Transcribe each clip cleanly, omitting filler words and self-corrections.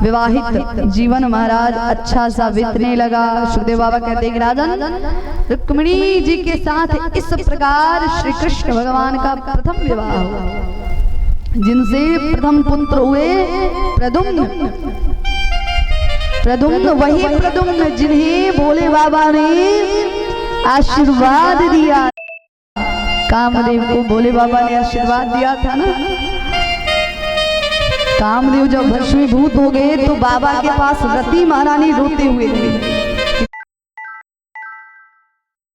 विवाहित जीवन महाराज अच्छा सा बीतने लगा। सुखदेव बाबा कहते हैं राजन रुक्मिणी जी के साथ इस प्रकार श्री कृष्ण भगवान का प्रथम विवाह हुआ, जिनसे प्रथम पुत्र हुए प्रद्युम्न। प्रद्युम्न वही प्रद्युम्न जिन्हें भोले बाबा ने आशीर्वाद दिया। कामदेव को भोले बाबा ने आशीर्वाद दिया था ना। कामदेव जब भस्मीभूत हो गए तो बाबा के पास रति महारानी रोते हुए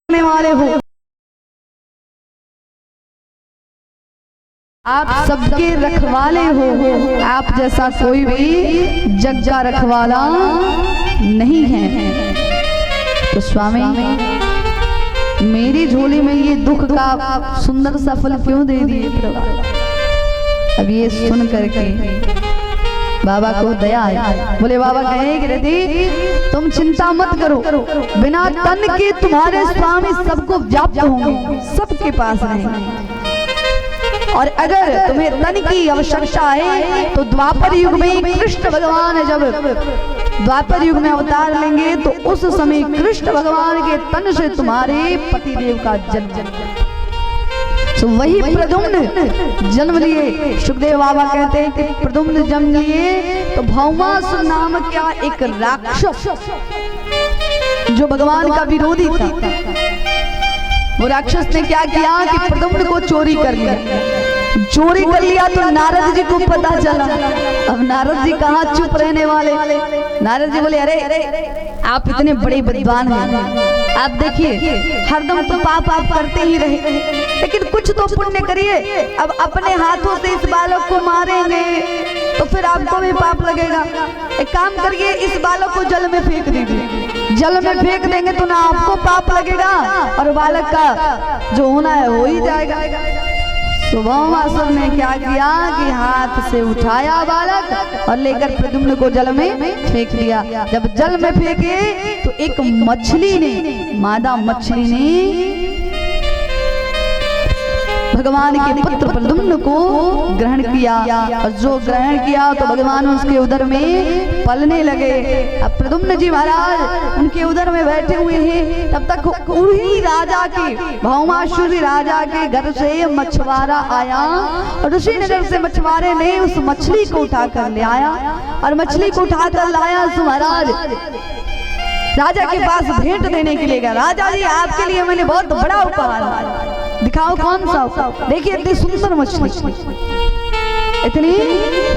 वाले हो, आप सबके रखवाले हो, आप जैसा कोई भी जग का रखवाला नहीं है। तो स्वामी मेरी झोली में ये दुख का सुंदर सा फल क्यों दे दिए प्रभु। अब ये सुन करके बाबा को दया आई। बोले बाबा कहे कि रति तुम चिंता मत करो, बिना तन के तुम्हारे स्वामी सबको व्याप्त होंगे, सबके पास रहेंगे। और अगर तुम्हें तन की आवश्यकता है तो द्वापर युग में कृष्ण भगवान जब द्वापर युग में अवतार लेंगे तो उस समय कृष्ण भगवान के तन से तुम्हारे पतिदेव का जन्म। तो वही प्रद्युम्न जन्म लिए। सुखदेव बाबा कहते हैं कि प्रद्युम्न जन्म लिए तो भौमासुर नाम क्या एक राक्षस जो भगवान का विरोधी था, वो राक्षस ने क्या किया कि प्रद्युम्न को चोरी कर लिया। चोरी कर लिया तो नारद जी को पता चला। अब नारद जी कहाँ चुप रहने वाले। नारद जी बोले अरे आप इतने बड़े विद्वान हैं, आप देखिए हरदम तो पाप आप करते ही रहे, लेकिन कुछ तो पुण्य करिए। अब अपने हाथों से इस बालक को मारेंगे तो फिर आपको भी पाप लगेगा। एक काम करिए, इस बालक को जल में फेंक दीजिए। जल में फेंक देंगे तो ना आपको पाप लगेगा और बालक का जो होना है हो ही जाएगा। भौमासुर ने क्या किया कि हाथ से उठाया बालक और लेकर प्रद्युम्न को जल में फेंक दिया। जब जल में फेंके तो एक मछली ने, मादा मछली ने भगवान के पुत्र प्रद्युम्न को ग्रहण किया और जो ग्रहण किया तो भगवान उसके उदर में पलने लगे। अब प्रद्युम्न जी महाराज उनके उदर में बैठे हुए हैं, तब तक उन्हीं राजा के भौमासुर राजा के घर से मछुआरा आया और उसी नगर से मछुआरे ने उस मछली को उठा कर ले आया और मछली को उठा कर लाया महाराज राजा के पास भेंट देने के लिए गया। राजा जी आपके लिए मैंने बहुत बड़ा उपहार लाया। दिखाओ कौन सा। देखिए इतनी सुंदर मछली, इतनी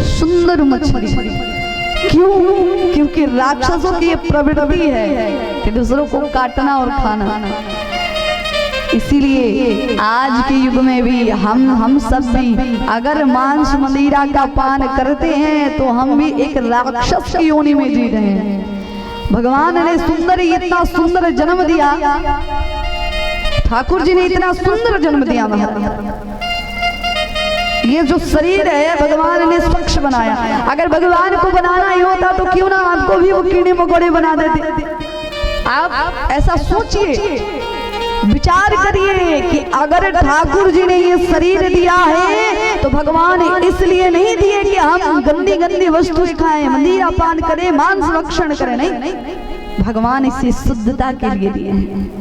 सुंदर मछली। क्यों? क्योंकि राक्षसों की ये प्रवृत्ति है कि दूसरों को काटना और खाना। इसीलिए आज के युग में भी हम सब भी अगर मांस मदिरा का पान करते हैं तो हम भी एक राक्षस की योनि में जी रहे हैं। भगवान ने सुंदर इतना सुंदर जन्म दिया, ठाकुर जी ने इतना सुंदर जन्म दिया महाराज। ये जो शरीर है भगवान ने स्वच्छ बनाया। अगर भगवान को बनाना ही होता तो क्यों ना आपको भी वो कीड़े मकोड़े बना देते। आप ऐसा सोचिए, विचार करिए कि अगर ठाकुर जी ने ये शरीर दिया है तो भगवान इसलिए नहीं दिए कि हम गंदी गंदी वस्तुएं खाएं, मदिरा पान करें, मांस भक्षण करें। नहीं, भगवान इसे शुद्धता के लिए दिए हैं।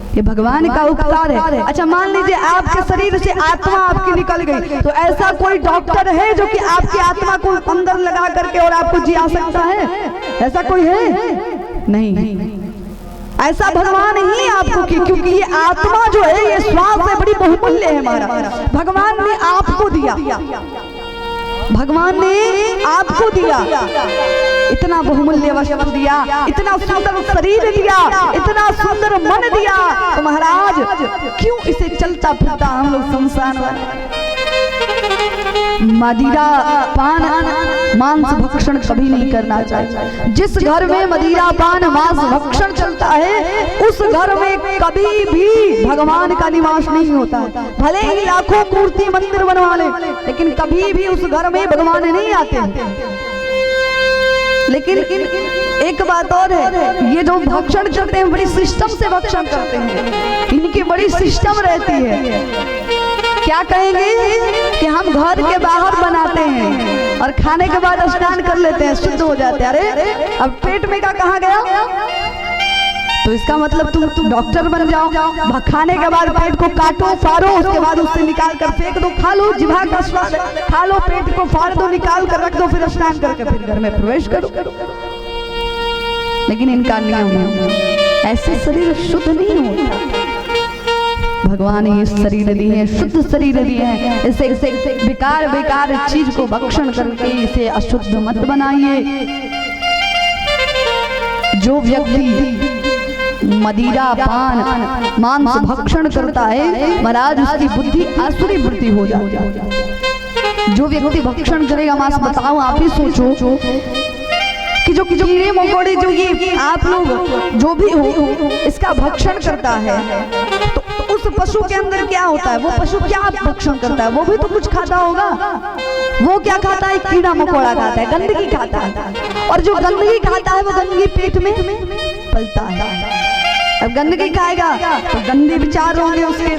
ये भगवान का उपकार है। अच्छा मान लीजिए आपके शरीर से आत्मा आपकी निकल गई, तो ऐसा कोई डॉक्टर है जो कि आपकी आत्मा को अंदर लगा करके और आपको जिया सकता है? ऐसा कोई है? नहीं। ऐसा भगवान ही आपको की, क्योंकि ये आत्मा जो है ये श्वास से बड़ी बहुमूल्य है हमारा। भगवान ने आपको दिया, भगवान ने आपको दिया, इतना बहुमूल्य वस्तु दिया, इतना सुंदर शरीर दिया, इतना सुंदर मन दिया, तो महाराज क्यों इसे चलता फिरता हम लोग संसार में मदिरा पान मांस भक्षण कभी नहीं करना चाहिए। जिस घर में मदिरा पान मांस भक्षण चलता है उस घर में कभी भी भगवान का निवास नहीं होता। भले ही लाखों मूर्ति मंदिर बनवा ले, लेकिन कभी भी उस घर में भगवान नहीं आते। लेकिन एक बात और है, ये जो भक्षण करते हैं बड़ी सिस्टम से भक्षण करते हैं। इनकी बड़ी सिस्टम रहती है। क्या कहेंगे कि हम घर के बाहर बनाते हैं और खाने के बाद स्नान कर लेते हैं, शुद्ध हो जाते हैं। अरे अब पेट में का कहाँ गया? तो इसका मतलब तुम डॉक्टर बन जाओ, खाने के बाद पेट को काटो फाड़ो, उसके बाद उससे निकाल कर फेंक दो, खा लो, जिभा का स्वाद खा लो, पेट को फाड़ दो, निकाल कर रख दो, फिर स्नान करके फिर घर में प्रवेश करो। लेकिन इनका नियम है, ऐसे शरीर शुद्ध नहीं होता। भगवान ये शरीर दिए हैं, शुद्ध शरीर दिए हैं, इसे बेकार बेकार चीज को भक्षण करके इसे अशुद्ध मत बनाइए। जो व्यक्ति मदिरा पान मांस भक्षण करता है महाराज, उसकी बुद्धि आसुरी बुद्धि हो जाती है। जो व्यक्ति भक्षण करेगा मांस, बताओ आप ही सोचो कि जो कीड़े मकोड़े जो ये आप लोग जो भी हो इसका भक्षण करता है, तो उस पशु के अंदर क्या होता है? वो पशु क्या भक्षण करता है? वो भी तो कुछ खाता होगा। वो क्या खाता है? कीड़ा मकोड़ा खाता है, गंदगी खाता है। और जो गंदगी खाता है वो गंदगी पेट में पलता है। अब गंदगी खाएगा तो गंदे विचार होंगे उसके,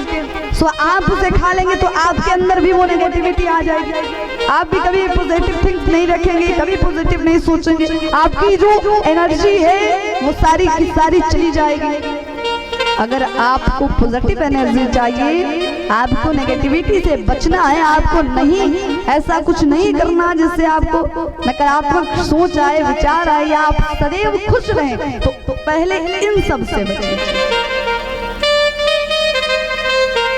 सो आप उसे खा लेंगे तो आपके अंदर भी वो नेगेटिविटी आ जाएगी। आप भी कभी पॉजिटिव थिंक नहीं रखेंगे, कभी पॉजिटिव नहीं सोचेंगे, आपकी जो एनर्जी है वो सारी की सारी चली जाएगी। अगर आपको पॉजिटिव एनर्जी चाहिए, आपको नेगेटिविटी से बचना है, आपको नहीं ऐसा कुछ नहीं करना जिससे आपको नकारात्मक सोच आए, विचार आए, या आप सदैव खुश रहें, तो पहले इन सब से बचें।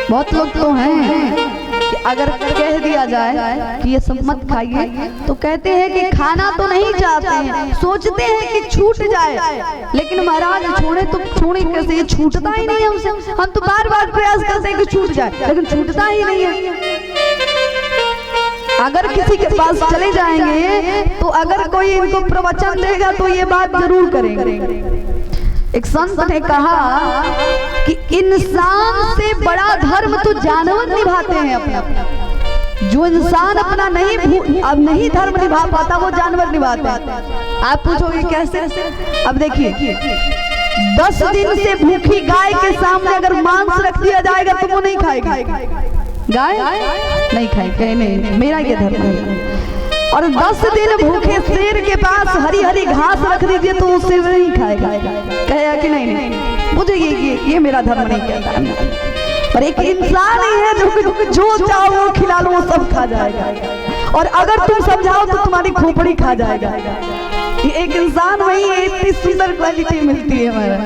बहुत लोग तो हैं कि अगर कह दिया जाए कि ये सब मत खाइए तो कहते हैं कि खाना तो नहीं चाहते हैं, सोचते हैं कि छूट जाए। लेकिन महाराज छोड़े तो छोड़े कैसे? ये छूटता ही नहीं है हमसे। हम तो बार बार प्रयास करते हैं कि छूट जाए, लेकिन छूटता ही नहीं है। अगर किसी के पास चले जाएंगे तो अगर कोई इनको प्रवचन देगा तो ये बात जरूर करेंगे। एक संत ने कहा कि इंसान से बड़ा धर्म तो जानवर निभाते हैं अपना। जो इंसान अपना नहीं धर्म निभा पाता वो जानवर निभाते हैं। आप पूछोगे कैसे? अब देखिए, 10 दिन से भूखी गाय के सामने अगर मांस रख दिया जाएगा तो वो नहीं खाएगी। गाय नहीं खाएगी, नहीं, मेरा ये धर्म है। और 10 दिन भूखे शेर के पास हरी हरी घास रख दीजिए तो वो शेर नहीं खाएगा। कहेगा कि नहीं मुझे ये मेरा धर्म नहीं कहता। और एक इंसान ही है जो चाहो वो खिला लो, वो सब खा जाएगा। और अगर तुम समझाओ तो तुम्हारी खोपड़ी खा जाएगा। एक इंसान वही है, इतनी सुंदर क्वालिटी मिलती है हमारा।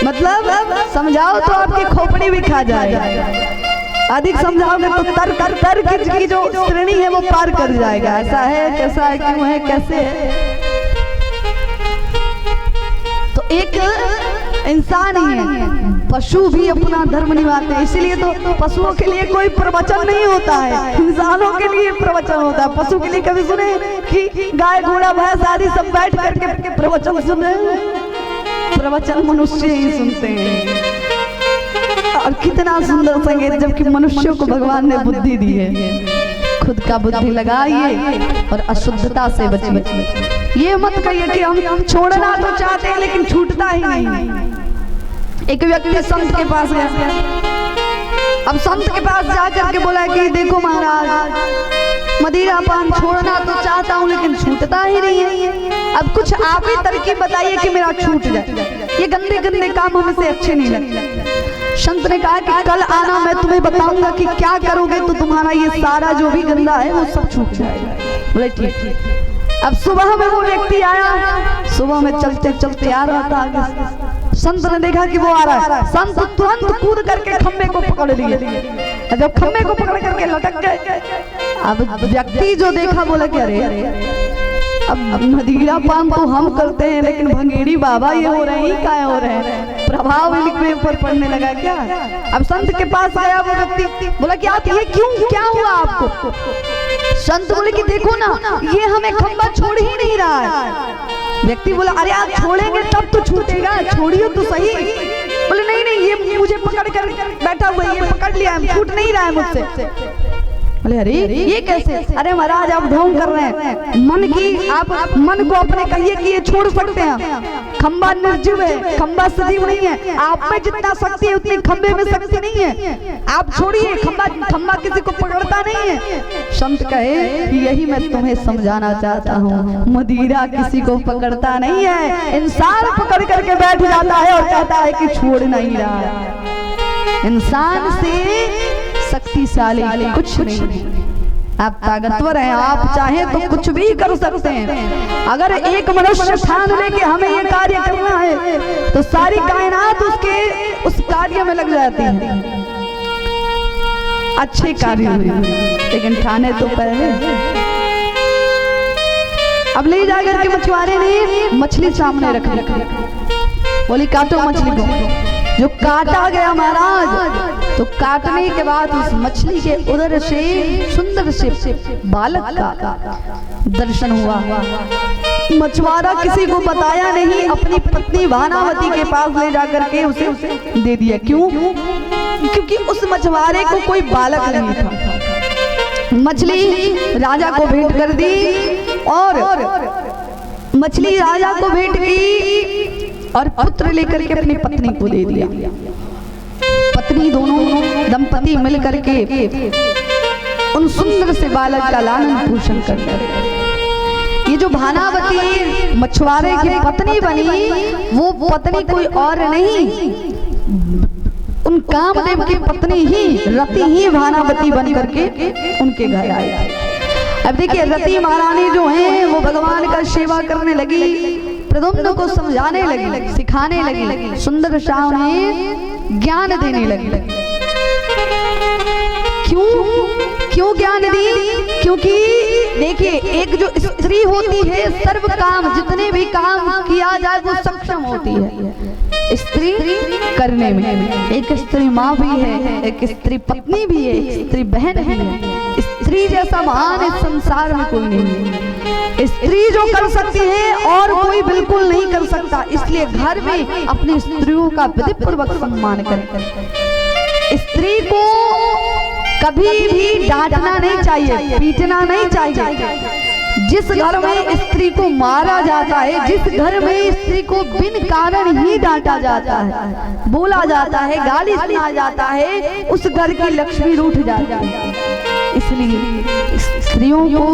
मतलब समझाओ तो आपकी खोपड़ी भी खा जाएगा, अधिक समझाओगे तो तर्क की जो श्रेणी है वो पार कर जाएगा। ऐसा है, कैसा है, क्यों है, कैसे है। तो एक इंसान ही है, पशु भी अपना धर्म निभाते हैं। इसीलिए तो पशुओं के लिए कोई प्रवचन नहीं होता है, इंसानों के लिए प्रवचन होता है। पशु के लिए कभी सुने कि गाय घोड़ा भैंस आदि सब बैठ करके प्रवचन सुने? प्रवचन मनुष्य ही सुनते हैं। और कितना सुंदर संगीत, जबकि मनुष्यों को भगवान ने बुद्धि दी है। खुद का बुद्धि लगाइए और अशुद्धता से बचिए। ये मत कहिए कि हम छोड़ना तो चाहते हैं लेकिन छूटता ही नहीं। एक व्यक्ति संत के पास गया। अब संत के पास जाकर के बोला कि देखो महाराज, मदिरा पान छोड़ना तो चाहता हूँ लेकिन छूटता ही नहीं है। अब कुछ आप ही तरकीब बताइए कि मेरा छूट जाए। ये गंदे गंदे काम हमसे अच्छे नहीं लगते। संत ने कहा कि कल आना, मैं तुम्हें बताऊंगा कि क्या करोगे तो तुम्हारा ये सारा जो भी गंदा है वो सब छूट जाएगा। बोले ठीक। अब सुबह में वो व्यक्ति आया, सुबह में चलते चलते आ रहा था आगे। संत ने देखा कि वो आ रहा है। संत तुरंत कूद करके खम्भे को पकड़ लिए। जब खम्भे को पकड़ करके लटक गए, अब व्यक्ति जो देखा बोला कि अरे अब मदिरा पान तो हम करते हैं लेकिन भंगेड़ी बाबा ये हो रहे हैं, क्या हो रहे हैं? प्रभाव इनके ऊपर पड़ने लगा क्या? अब संत के पास आया वो व्यक्ति, बोला कि आप ये क्यों, क्या हुआ आपको? संत बोले कि देखो ना, ये हमें खंबा छोड़ ही नहीं रहा है। व्यक्ति बोला अरे आप छोड़ेंगे तब तो छूटेगा, छोड़िए तो सही। बोले नहीं नहीं, ये मुझे पकड़ कर बैठा हुआ है, ये पकड़ लिया है, छूट नहीं रहा है मुझसे। बोले अरे ये कैसे? अरे महाराज आप ढोंग कर रहे हैं, मन की आप मन को अपने कहिए कि ये छोड़ सकते हैं। खंबा निर्जीव है, खंबा सजीव नहीं है। आप में जितना शक्ति है उतनी खंबे में शक्ति नहीं है। आप छोड़िए, खंबा किसी को पकड़ता नहीं है। संत कहे कि यही मैं तुम्हें समझाना चाहता हूँ, मदिरा किसी को पकड़ता नहीं है, इंसान पकड़ करके बैठ जाता है और कहता है कि छोड़ नहीं रहा। इंसान से शक्तिशाली कुछ नहीं। आप ताकतवर हैं, आप चाहें तो कुछ भी कर सकते हैं। अगर एक मनुष्य ठान ले कि हमें ये कार्य करना है तो सारी कायनात उसके उस कार्य में लग जाती है। अच्छे कार्य में, लेकिन ठाने तो पहले। अब ले जाकर के मछुआरे ने मछली सामने रख ली, बोली काटो मछली को। जो काटा गया महाराज, तो काटने के बाद उस मछली के उदर से सुंदर से बालक का दर्शन हुआ। मछुआरा किसी को बताया नहीं, अपनी पत्नी भानावती के पास ले जाकर के उसे दे दिया। क्यों? क्योंकि उस मछुआरे को कोई बालक नहीं था। मछली राजा को भेंट कर दी और मछली राजा को भेंट की और पुत्र लेकर के अपनी पत्नी को दे दिया। पत्नी दोनों दंपति मिलकर के उन सुंदर से बालक का लालन पोषण करते हैं। ये जो भानावती मछुआरे की पत्नी बनी, वो पत्नी कोई और नहीं, उन कामदेव की पत्नी ही रति ही भानावती बन करके उनके घर आई। अब देखिए रति महारानी जो है वो भगवान का सेवा करने लगी, प्रद्युम्न को समझाने लगी, सिखाने लगी, सुंदर शाह ने ज्ञान देने लगी। क्यों ज्ञान दी? क्योंकि देखिए एक जो स्त्री होती है सर्व काम, जितने भी काम किया जाए वो सक्षम होती है स्त्री करने में। एक स्त्री माँ भी है, एक स्त्री पत्नी भी है, एक स्त्री बहन भी है। स्त्री जैसा महान इस संसार में कोई नहीं है। स्त्री जो कर सकती है और कोई बिल्कुल नहीं कर सकता। इसलिए घर में अपनी स्त्रियों का विधिपूर्वक सम्मान करें। स्त्री को कभी भी डांटना नहीं चाहिए, पीटना नहीं चाहिए। जिस घर में स्त्री को मारा जाता है, जिस घर में स्त्री को बिन कारण ही डांटा जाता है, बोला जाता है, गाली सुना जाता है, उस घर की लक्ष्मी रूठ जाती है। इसलिए स्त्रियों को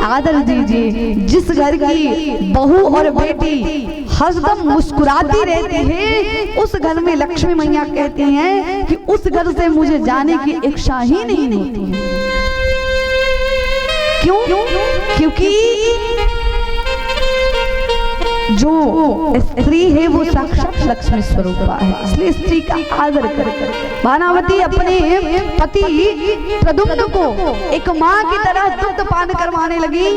आदर दीजिए। जिस घर की बहू और बेटी हरदम मुस्कुराती रहती है, उस घर में लक्ष्मी मैया कहती हैं कि उस घर से मुझे जाने की इच्छा ही नहीं होती है। क्यों? क्योंकि जो स्त्री है वो साक्षात लक्ष्मी स्वरूपा है। इसलिए स्त्री का आदर कर। भानावती अपने पति प्रद्युम्न को एक माँ की तरह दुग्ध पान करवाने लगी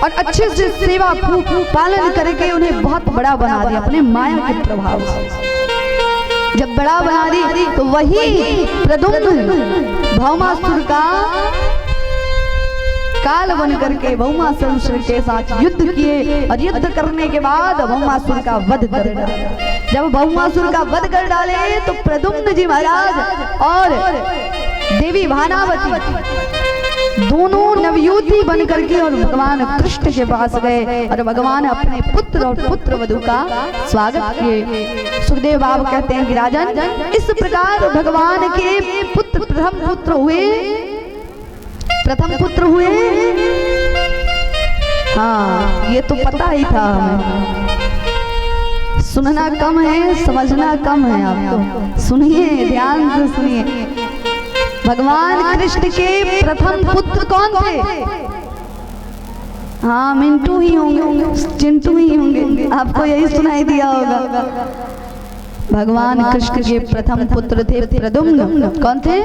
और अच्छे से सेवा पालन करके उन्हें बहुत बड़ा बना दिया अपने माया के प्रभाव से। जब बड़ा बना दी तो वही प्रद्युम्न भौमासुर का काल बन करके भौमासुर के साथ युद्ध किए और युद्ध करने के बाद भौमासुर का वध कर डाला। जब भौमासुर का वध कर डाले तो प्रद्युम्न जी महाराज और देवी भानावती दोनों नवयुवती बन करके और भगवान कृष्ण के पास गए और भगवान अपने पुत्र और पुत्र वधू का स्वागत किए। सुखदेव बाबा कहते हैं कि राजन, इस प्रकार भगवान के पुत्र प्रथम पुत्र हुए। हाँ, ये तो पता ही था हमें। सुनना कम है, समझना कम है। आप तो सुनिए, ध्यान से सुनिए। भगवान कृष्ण के प्रथम पुत्र कौन थे? हाँ, मिंटू ही होंगे, चिंटू ही होंगे। आपको यही सुनाई दिया होगा। भगवान कृष्ण के प्रथम पुत्र थे प्रद्युम्न। कौन थे?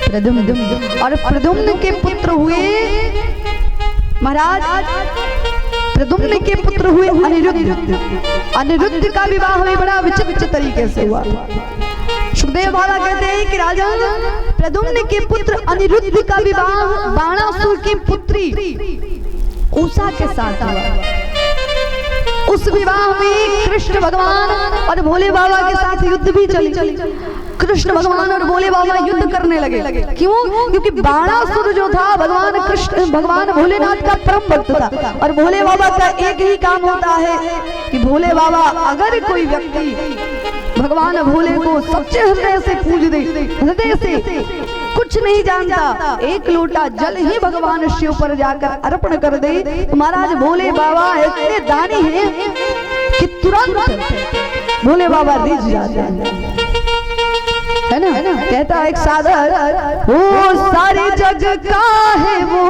प्रद्युम्न। और प्रद्युम्न के पुत्र हुए महाराज, प्रद्युम्न के पुत्र हुए अनिरुद्ध। अनिरुद्ध का विवाह भी बड़ा विचित्र तरीके से हुआ। सुखदेव बाबा कहते हैं कि राजा, प्रद्युम्न के पुत्र अनिरुद्ध का विवाह बाणासुर की पुत्री उषा के साथ हुआ। उस विवाह में कृष्ण भगवान और भोले बाबा के साथ युद्ध भी चली। कृष्ण भगवान और भोले बाबा युद्ध करने लगे। क्यों? क्योंकि बाणासुर जो था भगवान भोलेनाथ का परम भक्त था और भोले बाबा का एक ही काम होता है कि भोले बाबा अगर कोई व्यक्ति भगवान भोले को सच्चे हृदय से पूज दे, हृदय से कुछ नहीं जानता, एक लोटा जल ही भगवान शिव पर जाकर अर्पण कर दे, तो महाराज भोले बाबा इतने दानी हैं कि तुरंत भोले बाबा रिझ जाते हैं, है ना। कहता एक साधक, वो सारे जग का है वो